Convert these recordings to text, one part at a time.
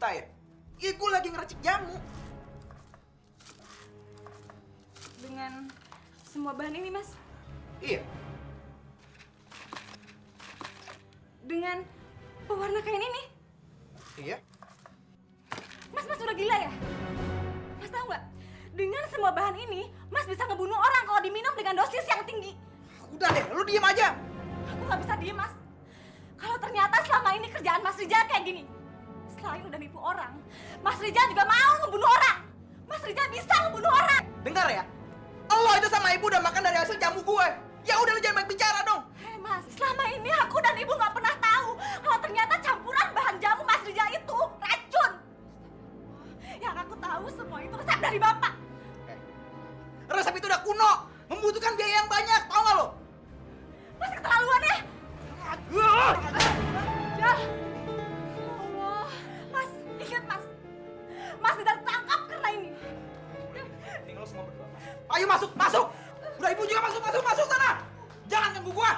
buta ya? Iya, gue lagi ngeracik jamu. Dengan semua bahan ini, Mas? Iya. Dengan pewarna kain ini? Iya. Mas udah gila ya? Mas tahu nggak? Dengan semua bahan ini, Mas bisa ngebunuh orang kalau diminum dengan dosis yang tinggi. Udah deh, lu diem aja. Aku nggak bisa diem, Mas. Kalau ternyata selama ini kerjaan Mas Rijal kayak gini, selain udah nipu orang, Mas Rijal juga mau ngebunuh orang. Mas Rijal bisa ngebunuh orang. Dengar ya, Allah itu sama ibu udah makan dari hasil jamu gue. Ya udah, lu jangan banyak bicara dong. Hei Mas, selama ini aku dan ibu nggak pernah tahu kalau ternyata campuran bahan jamu Mas Rijal itu racun. Yang aku tahu semua itu resep dari Bapak. Resep itu udah kuno, membutuhkan biaya yang banyak, tau gak lo? Mas keterlaluan ya? Ya Allah, Mas, ingat Mas. Mas tidak tertangkap karena ini. Tinggal lo semua berdua. Ayo masuk, masuk. Udah ibu juga masuk, masuk, masuk sana. Jangan ganggu gua.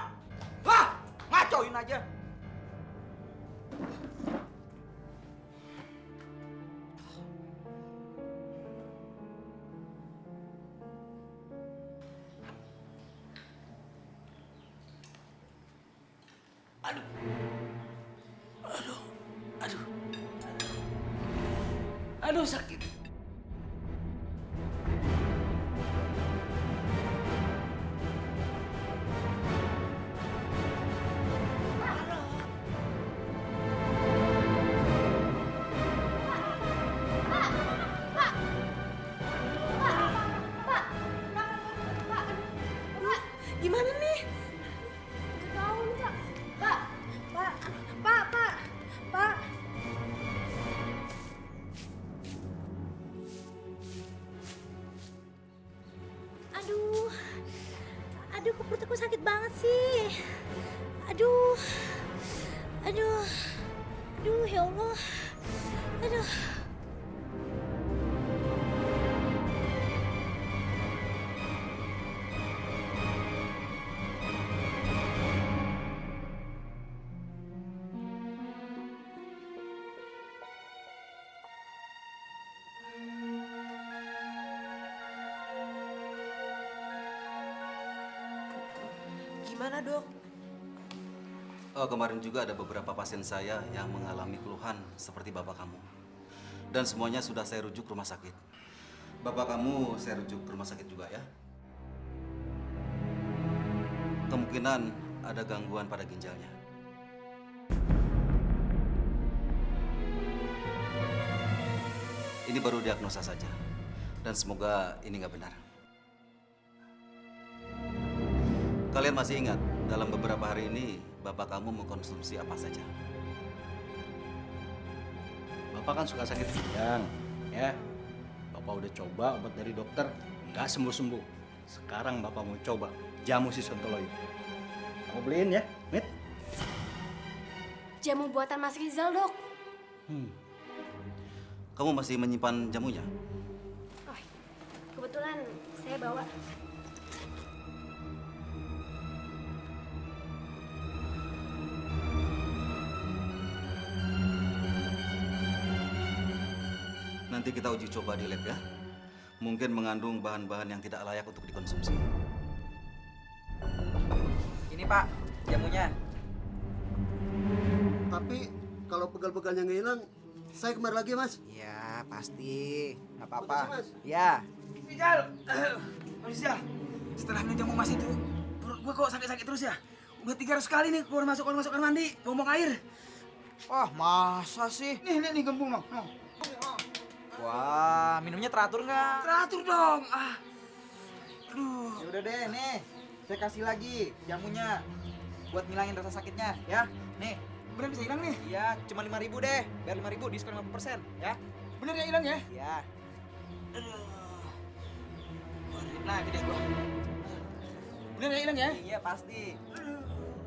Lah, ngacoin aja. Aduh. Aduh. Aduh. Aduh, sakit. Gimana nih? Gak tahu nih, Kak. Pak. Aduh, kok perut aku sakit banget sih. Aduh, ya Allah. Aduh. Gimana, Dok? Oh, kemarin juga ada beberapa pasien saya yang mengalami keluhan seperti bapak kamu. Dan semuanya sudah saya rujuk ke rumah sakit. Bapak kamu saya rujuk ke rumah sakit juga ya. Kemungkinan ada gangguan pada ginjalnya. Ini baru diagnosa saja. Dan semoga ini nggak benar. Kalian masih ingat, dalam beberapa hari ini, bapak kamu mengkonsumsi apa saja? Bapak kan suka sakit pinggang, ya. Bapak udah coba obat dari dokter, nggak sembuh-sembuh. Sekarang Bapak mau coba jamu si Sontoloyo. Kamu beliin ya, Mit? Jamu buatan Mas Rizal, Dok. Kamu masih menyimpan jamunya? Oh, kebetulan saya bawa. Nanti kita uji coba di lab ya. Mungkin mengandung bahan-bahan yang tidak layak untuk dikonsumsi. Ini Pak, jamunya. Tapi kalau pegal-pegalnya nggak hilang, saya kemari lagi, Mas. Ya, pasti. Nggak apa-apa. Makasih, Mas. Ya. Rizal, Rizal, setelah minum jamu Mas itu, perut gue kok sakit-sakit terus ya? Udah 300 kali nih keluar masuk kamar mandi, buang air. Wah, masa sih? Nih, gembung no. Wah, minumnya teratur nggak? Teratur dong. Aduh. Ya udah deh, nih. Saya kasih lagi jamunya buat ngilangin rasa sakitnya, ya. Nih. Bener bisa hilang nih? Iya, cuma 5.000 deh. Bayar 5.000, diskon 50%, ya. Bener ya hilang ya? Iya. Aduh. Nah, gede gua. Bener ya hilang ya? Iya, pasti.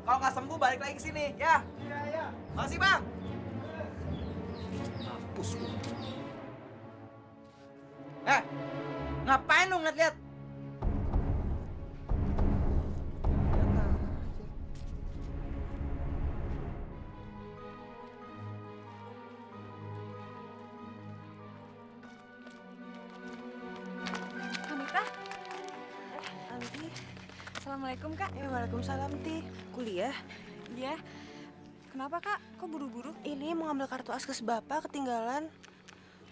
Kalau nggak sembuh balik lagi ke sini, ya. Iya. Makasih, Bang. Mampus gua. Ngapain lu ngeliat-liat? Assalamualaikum, Kak. Waalaikumsalam, Ti. Kuliah? Iya. Kenapa, Kak? Kok buru-buru? Ini mau ngambil kartu askes Bapak ketinggalan.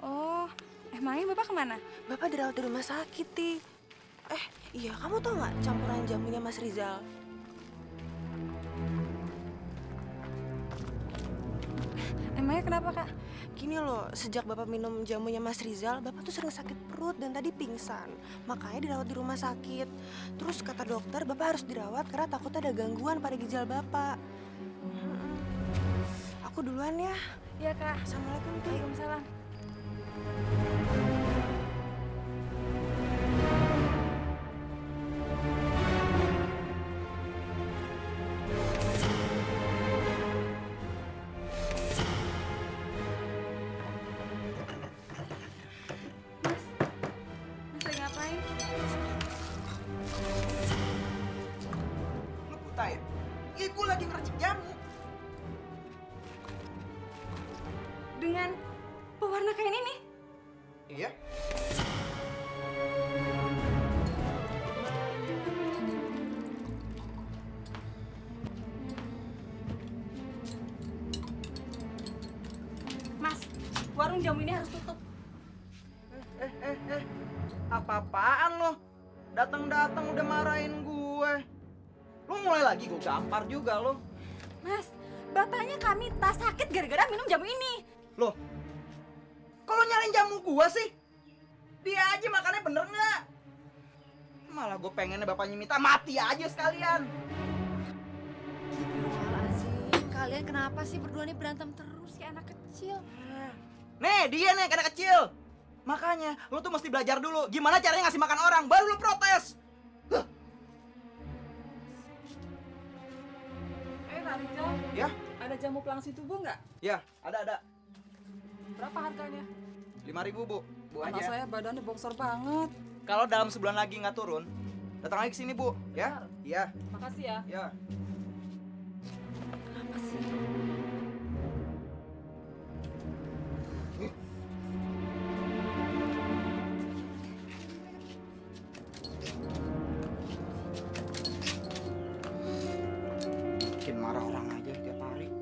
Oh, emangnya Bapak kemana? Bapak dirawat di rumah sakit, Ti. Iya, kamu tau nggak campuran jamunya Mas Rizal? Emangnya kenapa, Kak? Gini loh, sejak Bapak minum jamunya Mas Rizal, Bapak tuh sering sakit perut dan tadi pingsan. Makanya dirawat di rumah sakit. Terus kata dokter, Bapak harus dirawat karena takutnya ada gangguan pada ginjal Bapak. Aku duluan ya. Iya, Kak. Assalamualaikum, Ti. Waalaikumsalam. Mas lagi ngapain? Lu buta ya? Ih, gue lagi ngeracik jamu. Dengan pewarna kain ini? Iya. Mas, warung jamu ini harus tutup. Apa-apaan lo? Datang-datang udah marahin gue. Lo mulai lagi, gue gampar juga lo. Mas, bapaknya kami tak sakit gara-gara minum jamu ini. Loh, kalau nyalain jamu gue sih? Dia aja makannya bener nggak? Malah gue pengennya bapaknya minta mati aja sekalian. Astagfirullahaladzim, kalian kenapa sih berdua nih berantem terus kayak anak kecil? Nih, dia nih anak kecil. Makanya, lo tuh mesti belajar dulu gimana caranya ngasih makan orang, baru lo protes. Pak Rizal, Ya, ada jamu pelangsing tubuh nggak? ya, ada. Berapa harganya? 5.000, Bu. Bu Anak aja. saya badannya bongsor banget. Kalau dalam sebulan lagi nggak turun, datang lagi ke sini, Bu. Ya? Iya. Makasih ya. Ya. Bikin marah orang aja tiap hari.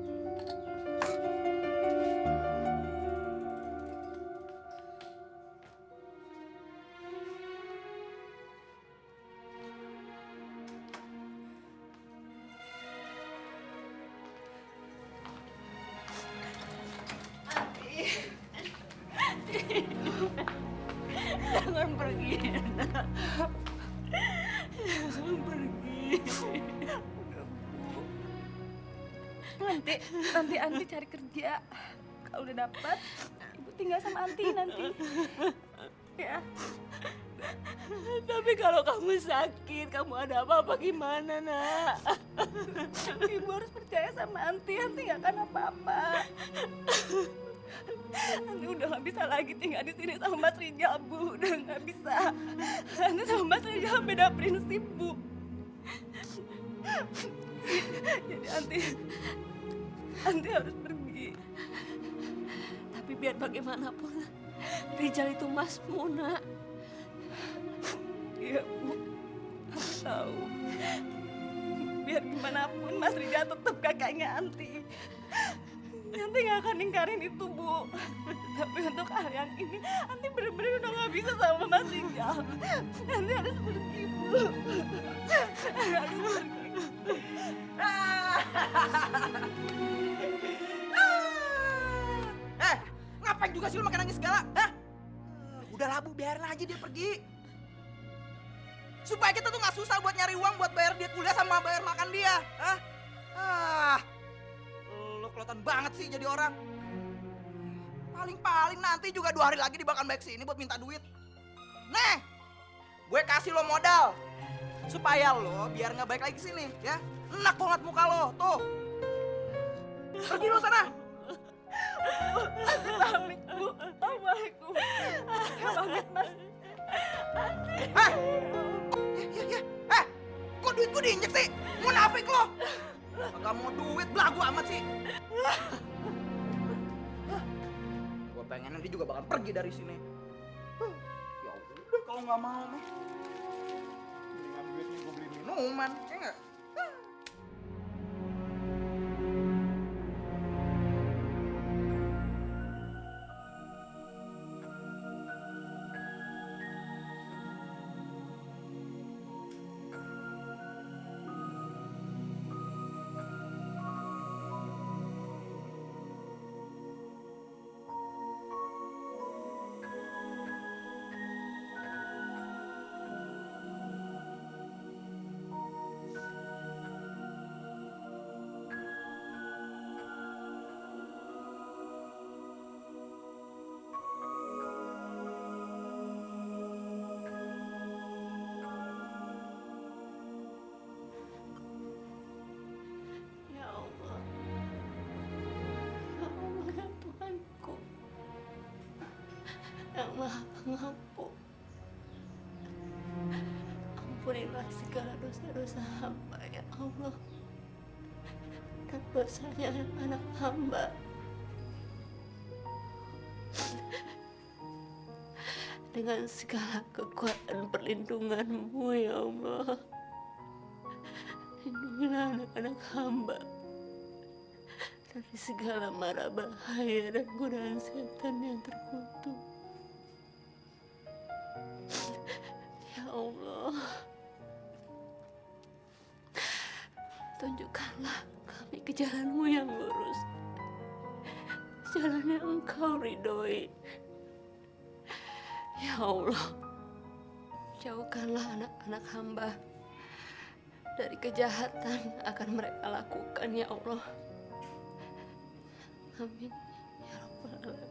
Jangan pergi, nak. Jangan pergi. Nanti Anti cari kerja. Kalau udah dapat, Ibu tinggal sama Anti nanti. Ya. Tapi kalau kamu sakit, kamu ada apa-apa gimana, nak? Ibu harus percaya sama Anti. Anti nggak akan apa-apa. Nanti udah nggak bisa lagi tinggal di sini sama Mas Rijal, Bu. Udah nggak bisa. Nanti sama Mas Rijal beda prinsip, Bu. Jadi Anti harus pergi. Tapi biar bagaimanapun, Rijal itu Masmu, Nak. Iya, Bu. Aku tahu. Biar gimana pun Mas Rijal tetap kakaknya Anti. Anti nggak akan ningkarin itu, Bu. Tapi untuk hal yang ini, Anti bener-bener udah nggak bisa sama Mas Rijal. Anti harus pergi, Bu. Harus pergi. Ngapain juga sih lu makan nangis segala? Hah? Udahlah, Bu, biarin aja dia pergi. Supaya kita tuh nggak susah buat nyari uang buat bayar dia kuliah sama bayar makan dia. Hah? Lu kelihatan banget sih jadi orang. Paling-paling nanti juga 2 hari lagi dibakan baik sini buat minta duit. Nih, gue kasih lo modal. Supaya lo biar nggak baik lagi sini, ya. Enak banget muka lo, tuh. Pergi lo sana. Pamit, Bu. Assalamualaikum. Pamit, Mas. Hah? Ya. Kok duit gue diinjek sih? Munafik lo. Kagak mau duit, belagu amat sih. Gue pengen dia juga bakal pergi dari sini. Ya udah kalau nggak mau mah. Dengan duitnya gue beli minum. pengumuman, ya nggak? Ya Allah. Ya Allah, ya Tuhanku. Yang Maha Pengampun. Ampunilah segala dosa-dosa hamba ya Allah. Dan dosanya anak hamba. Dengan segala kekuatan perlindungan-Mu ya Allah. Lindungilah anak-anak hamba dari segala mara bahaya dan godaan setan yang terkutuk. Ya Allah, tunjukkanlah kami ke jalan-Mu yang lurus, jalan yang Engkau ridhoi. Ya Allah, jauhkanlah anak-anak hamba dari kejahatan yang akan mereka lakukan, ya Allah. Amin. Ya Rabbal Alamin.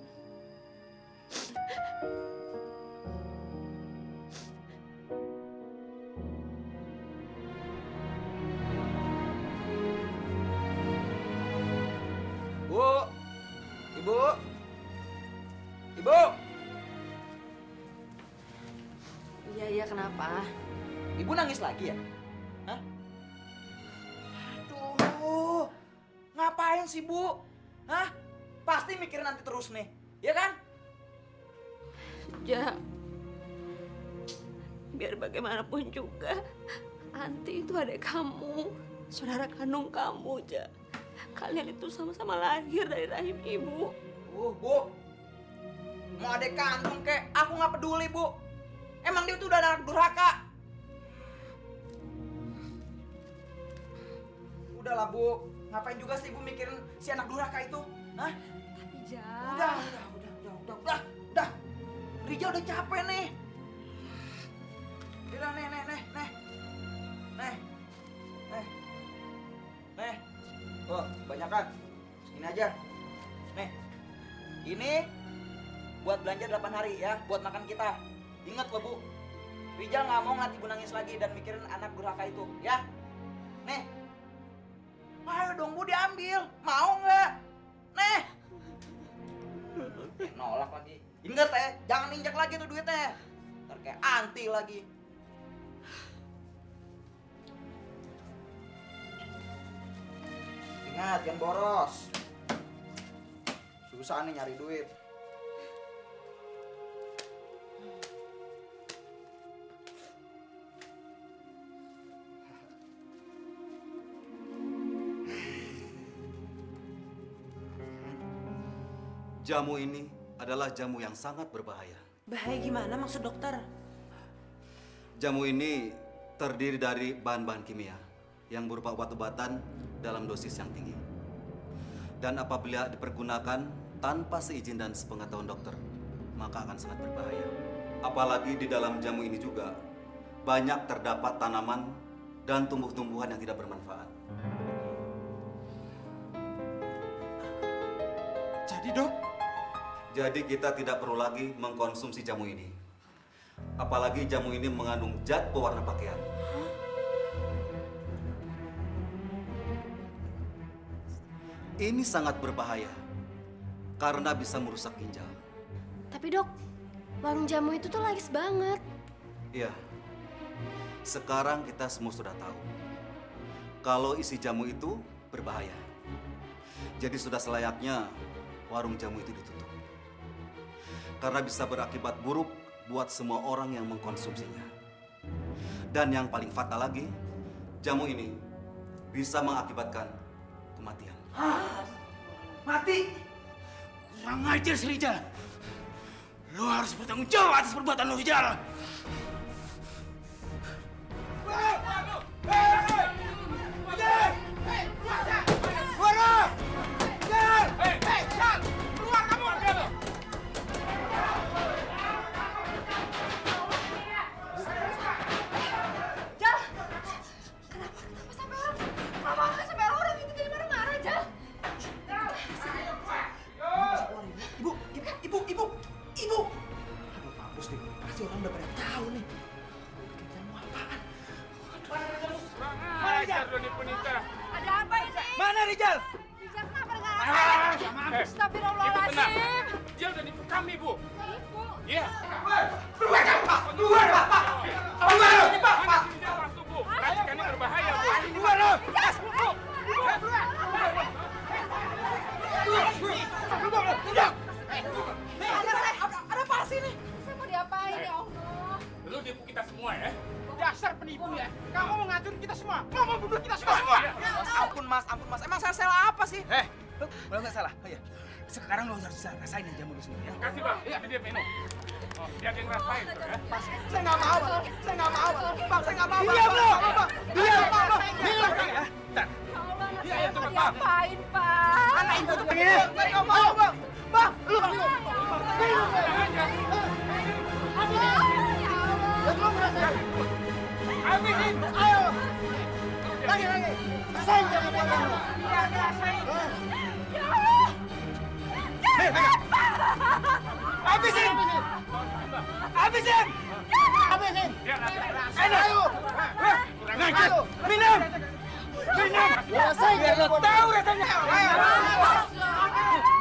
Bu, ibu, ibu, Iya, kenapa? ibu nangis lagi ya? Hah? Aduh, ngapain sih bu? Hah? Pasti mikirin nanti terus nih, ya kan? Ja, biar bagaimanapun juga, Anti itu adik kamu, saudara kandung kamu, Ja. Kalian itu sama-sama lahir dari rahim ibu. Bu, mau adek kandung kek, aku nggak peduli bu. Emang dia tuh udah anak durhaka. Udahlah bu, ngapain juga sih ibu mikirin si anak durhaka itu? Hah? Tapi Ja, Udah. Rija udah capek nih. Udah, nih. Oh, kebanyakan. Ini aja. Nih. Ini buat belanja 8 hari ya, buat makan kita. Ingat loh, Bu. Rijal nggak mau ngeliat ibu nangis lagi dan mikirin anak durhaka itu, ya. Nih. Ayo dong, Bu, diambil. Mau nggak? Nih. Nolak lagi. Ingat jangan injak lagi tuh duitnya. Ntar kayak Anti lagi. Ingat, jangan boros. Susah nih nyari duit. Jamu ini adalah jamu yang sangat berbahaya. Bahaya gimana maksud dokter? Jamu ini terdiri dari bahan-bahan kimia yang berupa obat-obatan dalam dosis yang tinggi. Dan apabila dipergunakan tanpa seizin dan sepengetahuan dokter, maka akan sangat berbahaya. Apalagi di dalam jamu ini juga banyak terdapat tanaman dan tumbuh-tumbuhan yang tidak bermanfaat. Jadi kita tidak perlu lagi mengkonsumsi jamu ini. Apalagi jamu ini mengandung zat pewarna pakaian. Ini sangat berbahaya karena bisa merusak ginjal. Tapi dok, warung jamu itu tuh laris banget. Iya. Sekarang kita semua sudah tahu kalau isi jamu itu berbahaya. Jadi sudah selayaknya warung jamu itu ditutup. Karena bisa berakibat buruk buat semua orang yang mengkonsumsinya. Dan yang paling fatal lagi, jamu ini bisa mengakibatkan kematian. Mati? Kurang ajar si Rijal. Lo harus bertanggung jawab atas perbuatan lo, Rijal. Ibu! Aduh, mampus deh. Pasti orang udah pada tahu nih. Bikin jamu apaan? Mana Rijal? Ada apa ini? Mana Rijal? Rijal kenapa dengan Astagfirullahaladzim. Dia udah nipu kami, Bu. Ibu. Iya. Keluar, Pak! Keluar, Pak! Pak! Dia masuk, Bu. Racikannya berbahaya, Bu. Keluar, lo! Ada apa sih ini? Saya mau diapain ya Allah? Lu nipu kita semua ya. Dasar penipu ya! Kamu mau ngancurin kita semua! Mau membunuh kita semua! Ampun mas, emang saya salah apa sih? Lo nggak salah? Oh iya. Sekarang lo harus bisa rasain ya jamu di sini ya. Kasih, Bang. Ini dia minum. Oh, biar dia ngerasain tuh ya. Saya nggak mau, Bang. Saya nggak mau, Bang. Saya nggak mau, Bang. Diam lo! Diam, Bang. Diam, Bang. Ya. Bentar. Ya Allah, Iya, saya itu mau Bang. diapain, Pak? Anak ibu tuh begini. Saya nggak mau, Bang. Bang, lu Bang. Habisin. Ayo. Lagi. Rasain jamu buat kamu. Iya, rasain. Hei, pegang. Habisin. Habisin. Habisin. Dia rasain. Ayo. Kurang ajar. Minum. Rasain biar lo tahu rasanya. Ayo.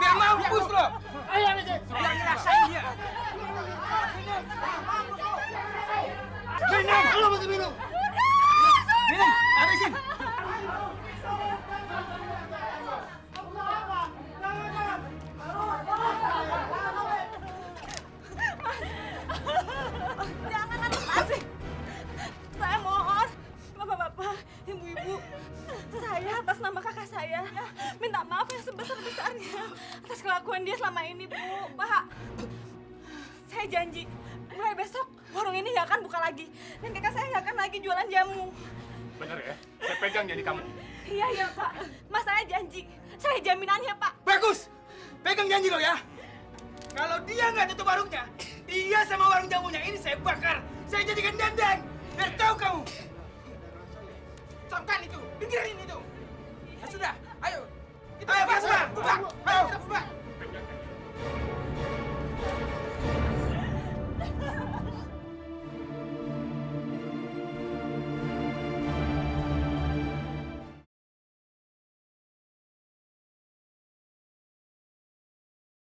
Biar mampus lo. Ayo, habisin. Biar ngerasain dia. Minum. Lo mesti minum. Minum. Habisin. Jangan masih. Saya mohon, bapak-bapak, ibu-ibu, saya atas nama kakak saya minta maaf yang sebesar-besarnya atas kelakuan dia selama ini, Bu. Pak, saya janji mulai besok warung ini nggak akan buka lagi dan kakak saya nggak akan lagi jualan jamu. Bener ya? Saya pegang jadi kamu. Iya, Pak. Mas saya janji. Saya jaminannya, Pak. Bagus. Pegang janji lo ya. Kalau dia nggak tutup warungnya,